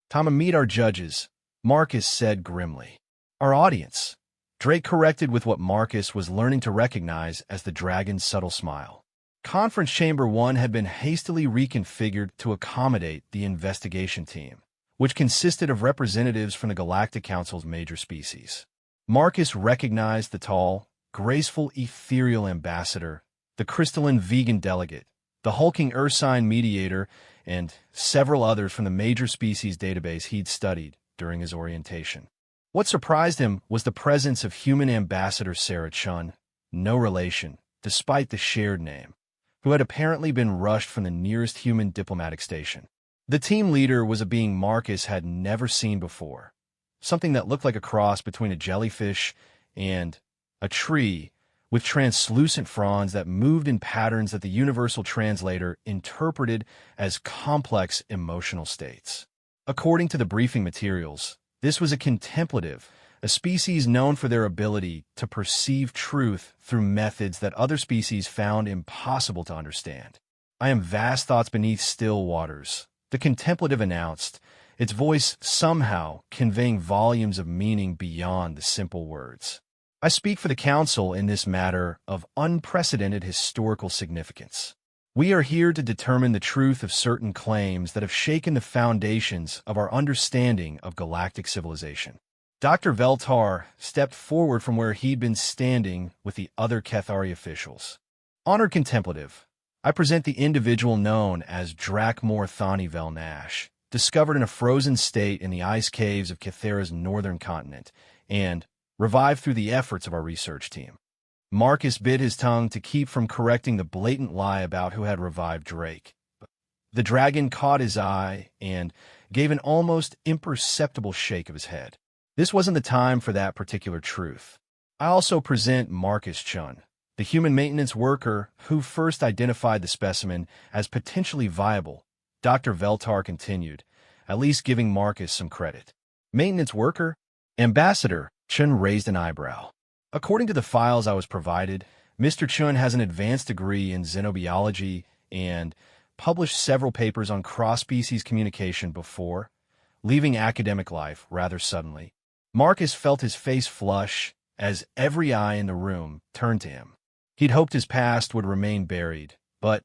Time to meet our judges, Marcus said grimly. Our audience. Drake corrected with what Marcus was learning to recognize as the dragon's subtle smile. Conference Chamber 1 had been hastily reconfigured to accommodate the investigation team, which consisted of representatives from the Galactic Council's major species. Marcus recognized the tall, graceful ethereal ambassador, the crystalline vegan delegate, the hulking ursine mediator, and several others from the major species database he'd studied during his orientation. What surprised him was the presence of human ambassador Sarah Chun, no relation, despite the shared name, who had apparently been rushed from the nearest human diplomatic station. The team leader was a being Marcus had never seen before, something that looked like a cross between a jellyfish and a tree with translucent fronds that moved in patterns that the universal translator interpreted as complex emotional states. According to the briefing materials, this was a contemplative, a species known for their ability to perceive truth through methods that other species found impossible to understand. I am vast thoughts beneath still waters, the contemplative announced, its voice somehow conveying volumes of meaning beyond the simple words. I speak for the Council in this matter of unprecedented historical significance. We are here to determine the truth of certain claims that have shaken the foundations of our understanding of galactic civilization. Dr. Veltar stepped forward from where he'd been standing with the other Kethari officials. Honored Contemplative, I present the individual known as Drakmor Thani Velnash, discovered in a frozen state in the ice caves of Kethera's northern continent, and revived through the efforts of our research team. Marcus bit his tongue to keep from correcting the blatant lie about who had revived Drake. The dragon caught his eye and gave an almost imperceptible shake of his head. This wasn't the time for that particular truth. I also present Marcus Chun, the human maintenance worker who first identified the specimen as potentially viable. Dr. Veltar continued, at least giving Marcus some credit. Maintenance worker? Ambassador, Chun raised an eyebrow. According to the files I was provided, Mr. Chun has an advanced degree in xenobiology and published several papers on cross-species communication before leaving academic life rather suddenly. Marcus felt his face flush as every eye in the room turned to him. He'd hoped his past would remain buried, but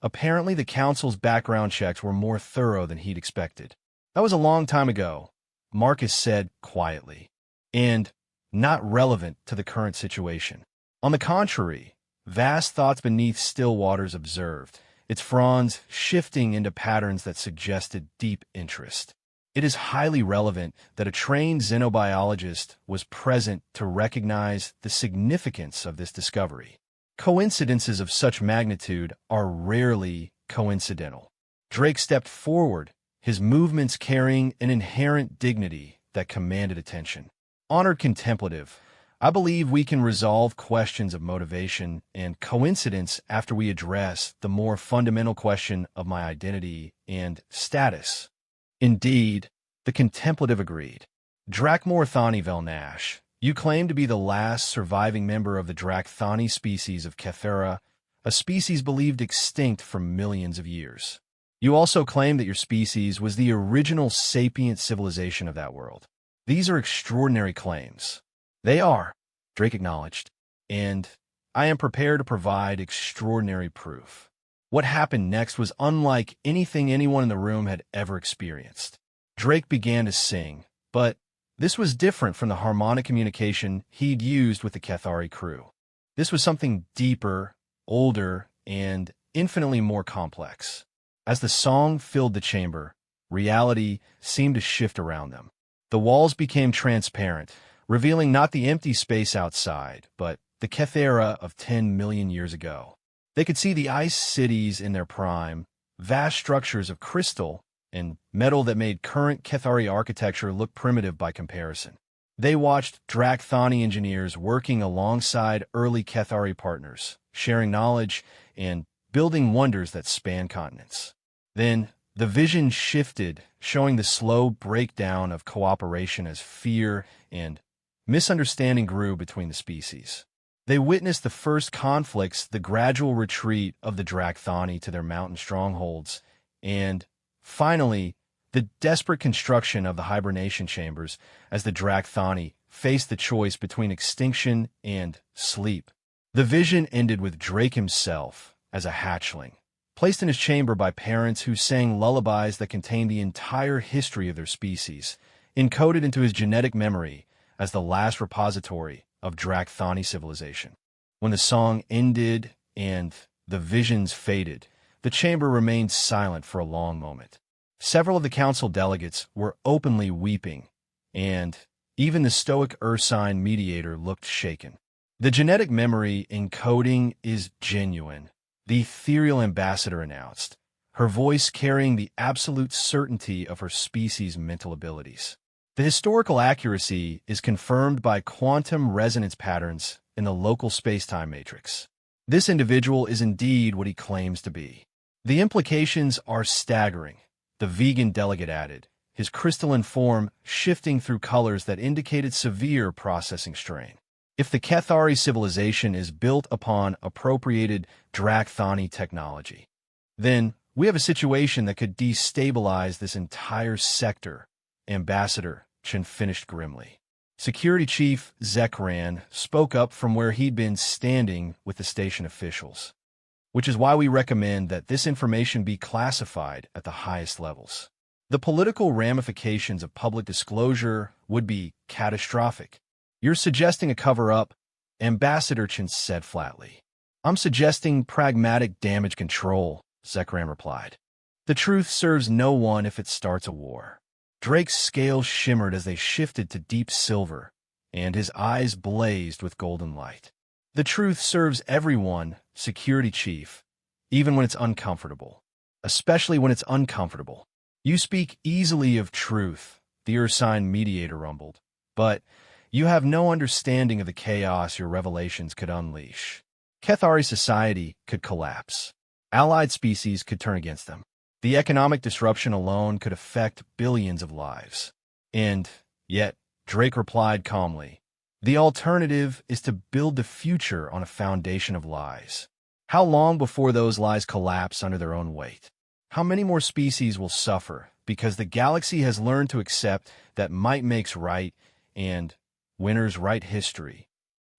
apparently the Council's background checks were more thorough than he'd expected. That was a long time ago, Marcus said quietly, and not relevant to the current situation. On the contrary, vast thoughts beneath still waters observed, its fronds shifting into patterns that suggested deep interest. It is highly relevant that a trained xenobiologist was present to recognize the significance of this discovery. Coincidences of such magnitude are rarely coincidental. Drake stepped forward, his movements carrying an inherent dignity that commanded attention. Honored contemplative, I believe we can resolve questions of motivation and coincidence after we address the more fundamental question of my identity and status. Indeed, the contemplative agreed. Drakmor Thani Velnash, you claim to be the last surviving member of the Drakthani species of Kethera, a species believed extinct for millions of years. You also claim that your species was the original sapient civilization of that world. These are extraordinary claims. They are, Drake acknowledged, and I am prepared to provide extraordinary proof. What happened next was unlike anything anyone in the room had ever experienced. Drake began to sing, but this was different from the harmonic communication he'd used with the Kethari crew. This was something deeper, older, and infinitely more complex. As the song filled the chamber, reality seemed to shift around them. The walls became transparent, revealing not the empty space outside, but the Kethera of 10 million years ago. They could see the ice cities in their prime, vast structures of crystal and metal that made current Kethari architecture look primitive by comparison. They watched Drakthani engineers working alongside early Kethari partners, sharing knowledge and building wonders that span continents. Then, the vision shifted, showing the slow breakdown of cooperation as fear and misunderstanding grew between the species. They witnessed the first conflicts, the gradual retreat of the Drakthani to their mountain strongholds, and, finally, the desperate construction of the hibernation chambers as the Drakthani faced the choice between extinction and sleep. The vision ended with Drake himself as a hatchling, placed in his chamber by parents who sang lullabies that contained the entire history of their species, encoded into his genetic memory as the last repository of Drakthani civilization. When the song ended and the visions faded, the chamber remained silent for a long moment. Several of the council delegates were openly weeping, and even the stoic Ursine mediator looked shaken. The genetic memory encoding is genuine, the ethereal ambassador announced, her voice carrying the absolute certainty of her species' mental abilities. The historical accuracy is confirmed by quantum resonance patterns in the local space-time matrix. This individual is indeed what he claims to be. The implications are staggering, the vegan delegate added, his crystalline form shifting through colors that indicated severe processing strain. If the Kethari civilization is built upon appropriated Drakthani technology, then we have a situation that could destabilize this entire sector, Ambassador Chen finished grimly. Security Chief Zekran spoke up from where he'd been standing with the station officials, which is why we recommend that this information be classified at the highest levels. The political ramifications of public disclosure would be catastrophic. You're suggesting a cover-up, Ambassador Chen said flatly. I'm suggesting pragmatic damage control, Zekran replied. The truth serves no one if it starts a war. Drake's scales shimmered as they shifted to deep silver, and his eyes blazed with golden light. The truth serves everyone, Security Chief, even when it's uncomfortable. Especially when it's uncomfortable. You speak easily of truth, the Ursine mediator rumbled, but you have no understanding of the chaos your revelations could unleash. Kethari society could collapse. Allied species could turn against them. The economic disruption alone could affect billions of lives. And yet, Drake replied calmly, the alternative is to build the future on a foundation of lies. How long before those lies collapse under their own weight? How many more species will suffer because the galaxy has learned to accept that might makes right and winners write history?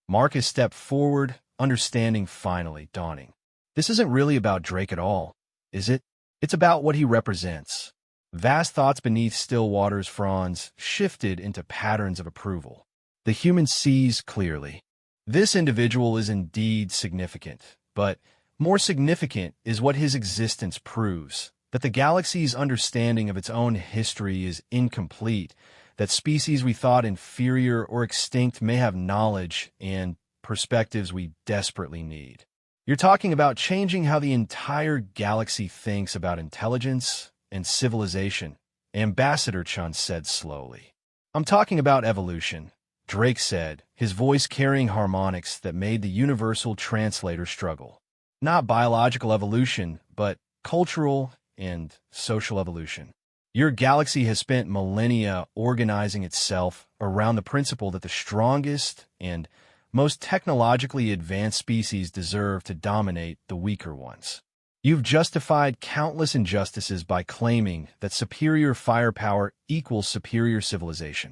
Marcus stepped forward, understanding finally dawning. This isn't really about Drake at all, is it? It's about what he represents. Vast thoughts beneath still water's fronds shifted into patterns of approval. The human sees clearly. This individual is indeed significant, but more significant is what his existence proves, that the galaxy's understanding of its own history is incomplete, that species we thought inferior or extinct may have knowledge and perspectives we desperately need. You're talking about changing how the entire galaxy thinks about intelligence and civilization, Ambassador Chun said slowly. I'm talking about evolution, Drake said, his voice carrying harmonics that made the universal translator struggle. Not biological evolution, but cultural and social evolution. Your galaxy has spent millennia organizing itself around the principle that the strongest and most technologically advanced species deserve to dominate the weaker ones. You've justified countless injustices by claiming that superior firepower equals superior civilization.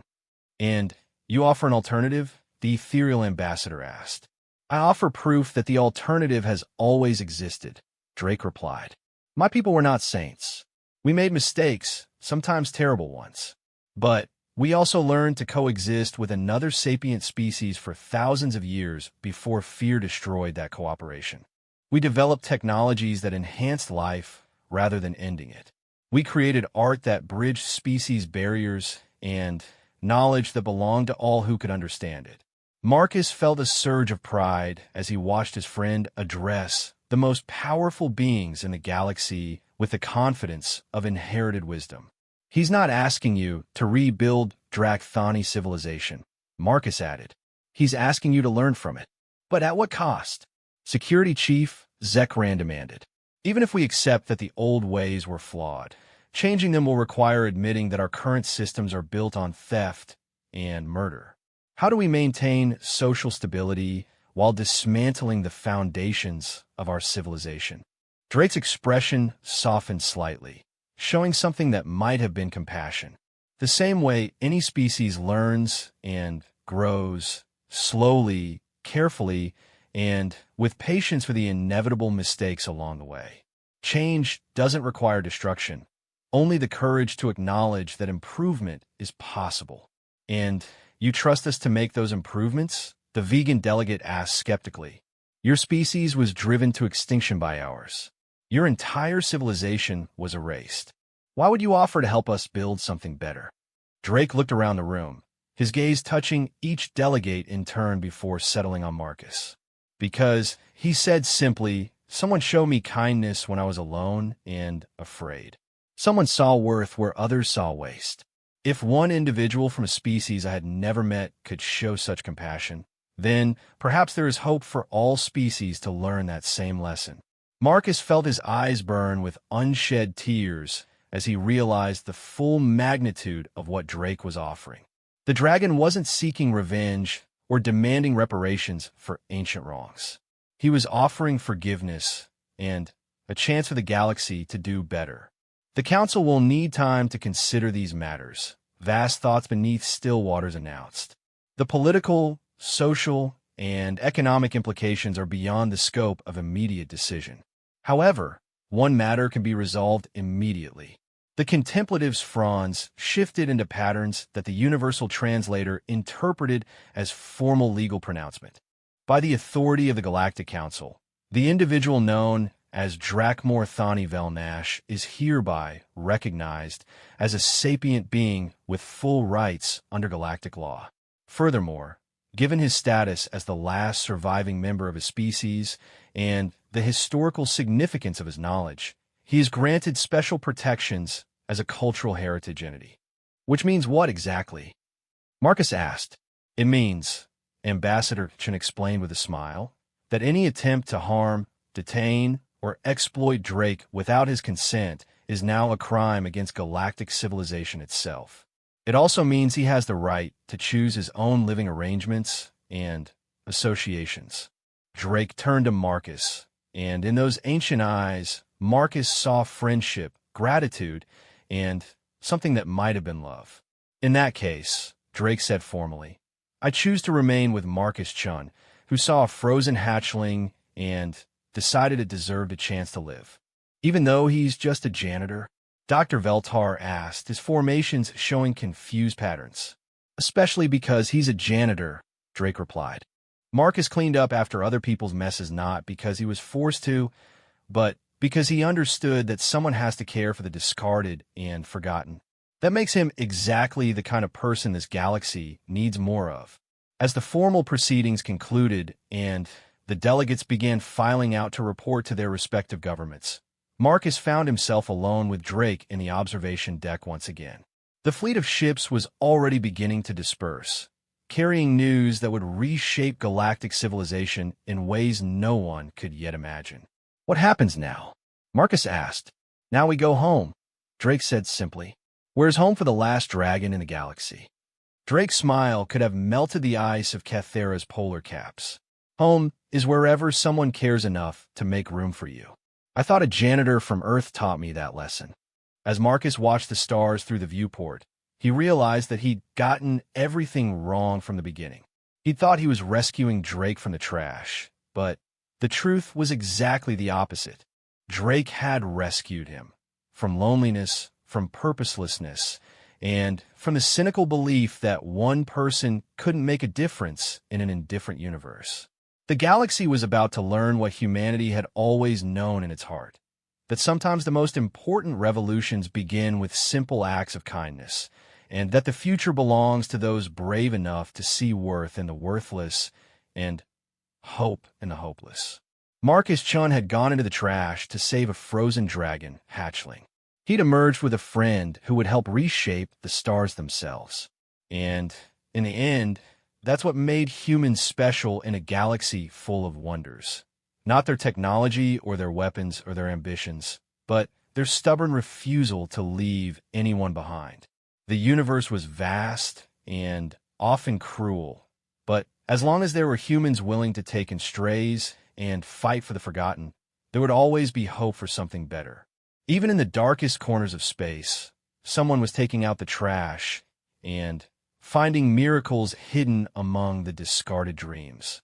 And you offer an alternative? The ethereal ambassador asked. I offer proof that the alternative has always existed, Drake replied. My people were not saints. We made mistakes, sometimes terrible ones. But we also learned to coexist with another sapient species for thousands of years before fear destroyed that cooperation. We developed technologies that enhanced life rather than ending it. We created art that bridged species barriers and knowledge that belonged to all who could understand it. Marcus felt a surge of pride as he watched his friend address the most powerful beings in the galaxy with the confidence of inherited wisdom. He's not asking you to rebuild Drakthani civilization, Marcus added. He's asking you to learn from it. But at what cost? Security Chief Zekran demanded. Even if we accept that the old ways were flawed, changing them will require admitting that our current systems are built on theft and murder. How do we maintain social stability while dismantling the foundations of our civilization? Drake's expression softened slightly, showing something that might have been compassion. The same way any species learns and grows, slowly, carefully, and with patience for the inevitable mistakes along the way. Change doesn't require destruction, only the courage to acknowledge that improvement is possible. And you trust us to make those improvements? The vegan delegate asked skeptically. Your species was driven to extinction by ours. Your entire civilization was erased. Why would you offer to help us build something better? Drake looked around the room, his gaze touching each delegate in turn before settling on Marcus. Because, he said simply, someone showed me kindness when I was alone and afraid. Someone saw worth where others saw waste. If one individual from a species I had never met could show such compassion, then perhaps there is hope for all species to learn that same lesson. Marcus felt his eyes burn with unshed tears as he realized the full magnitude of what Drake was offering. The dragon wasn't seeking revenge or demanding reparations for ancient wrongs. He was offering forgiveness and a chance for the galaxy to do better. The Council will need time to consider these matters, Vast Thoughts Beneath Still Waters announced. The political, social, and economic implications are beyond the scope of immediate decision. However, one matter can be resolved immediately. The contemplative's fronds shifted into patterns that the universal translator interpreted as formal legal pronouncement. By the authority of the Galactic Council, the individual known as Drakmor Thani Velnash is hereby recognized as a sapient being with full rights under galactic law. Furthermore, given his status as the last surviving member of his species and the historical significance of his knowledge, he is granted special protections as a cultural heritage entity. Which means what exactly? Marcus asked. It means, Ambassador Chen explained with a smile, that any attempt to harm, detain, or exploit Drake without his consent is now a crime against galactic civilization itself. It also means he has the right to choose his own living arrangements and associations. Drake turned to Marcus, and in those ancient eyes, Marcus saw friendship, gratitude, and something that might have been love. In that case, Drake said formally, I choose to remain with Marcus Chun, who saw a frozen hatchling and decided it deserved a chance to live. Even though he's just a janitor, Dr. Veltar asked, his formations showing confused patterns. Especially because he's a janitor, Drake replied. Marcus cleaned up after other people's messes not because he was forced to, but because he understood that someone has to care for the discarded and forgotten. That makes him exactly the kind of person this galaxy needs more of. As the formal proceedings concluded and The delegates began filing out to report to their respective governments. Marcus found himself alone with Drake in the observation deck once again. The fleet of ships was already beginning to disperse, carrying news that would reshape galactic civilization in ways no one could yet imagine. "What happens now?" Marcus asked. "Now we go home," Drake said simply. "Where's home for the last dragon in the galaxy?" Drake's smile could have melted the ice of Cathera's polar caps. "Home is wherever someone cares enough to make room for you. I thought a janitor from Earth taught me that lesson." As Marcus watched the stars through the viewport, he realized that he'd gotten everything wrong from the beginning. He thought he was rescuing Drake from the trash, but the truth was exactly the opposite. Drake had rescued him from loneliness, from purposelessness, and from the cynical belief that one person couldn't make a difference in an indifferent universe. The galaxy was about to learn what humanity had always known in its heart, that sometimes the most important revolutions begin with simple acts of kindness, and that the future belongs to those brave enough to see worth in the worthless and hope in the hopeless. Marcus Chun had gone into the trash to save a frozen dragon, Hatchling. He'd emerged with a friend who would help reshape the stars themselves. And, in the end, that's what made humans special in a galaxy full of wonders. Not their technology or their weapons or their ambitions, but their stubborn refusal to leave anyone behind. The universe was vast and often cruel, but as long as there were humans willing to take in strays and fight for the forgotten, there would always be hope for something better. Even in the darkest corners of space, someone was taking out the trash and finding miracles hidden among the discarded dreams.